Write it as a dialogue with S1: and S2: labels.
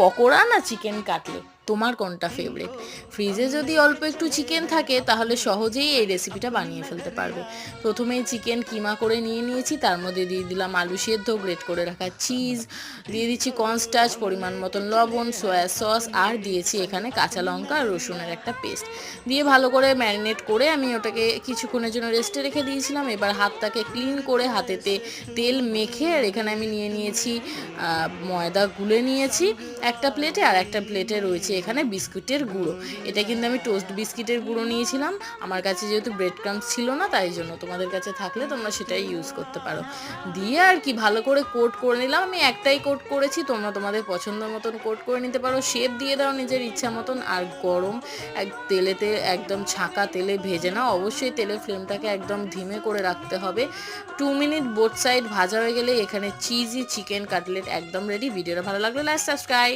S1: পকোড়া না chicken cutlet, তোমার কোনটা ফেভারিট? ফ্রিজে যদি অল্প একটু চিকেন থাকে তাহলে সহজেই এই রেসিপিটা বানিয়ে ফেলতে পারবে। প্রথমেই চিকেন কিমা করে নিয়ে নিয়েছি, তার মধ্যে দিয়ে দিলাম আলু সেদ্ধ, গ্রেট করে রাখা চিজ, দিয়ে দিচ্ছি কর্নস্টার্চ, পরিমাণ মতন লবণ, সয়া সস, আর দিয়েছি এখানে কাঁচা লঙ্কা আর রসুনের একটা পেস্ট দিয়ে ভালো করে ম্যারিনেট করে আমি ওটাকে কিছুক্ষণের জন্য রেস্টে রেখে দিয়েছিলাম। এবার হাতটাকে ক্লিন করে হাতেতে তেল মেখে, আর এখানে আমি নিয়ে নিয়েছি ময়দা গুলে নিয়েছি একটা প্লেটে, আর একটা প্লেটে রয়েছে এখানে বিস্কুটের গুঁড়ো। এটা কিন্তু আমি টোস্ট বিস্কিটের গুঁড়ো নিয়েছিলাম, আমার কাছে যেহেতু ব্রেড ক্রাম্বস ছিল না তাই জন্য। তোমাদের কাছে থাকলে তোমরা সেটাই ইউজ করতে পারো। দিয়ে আর কি ভালো করে কোট করে নিলাম। আমি একটাই কোট করেছি, তোমরা তোমাদের পছন্দ মতন কোট করে নিতে পারো, শেপ দিয়ে দাও নিজের ইচ্ছা মতন। আর গরম তেলেতে একদম ছাঁকা তেলে ভেজে নাও, অবশ্যই তেলের ফ্লেমটাকে একদম ধিমে করে রাখতে হবে। 2 মিনিট বোথ সাইড ভাজা হয়ে গেলে এখানে চিজি চিকেন কাটলেট একদম রেডি। ভিডিওটা ভালো লাগলে লাইক সাবস্ক্রাইব।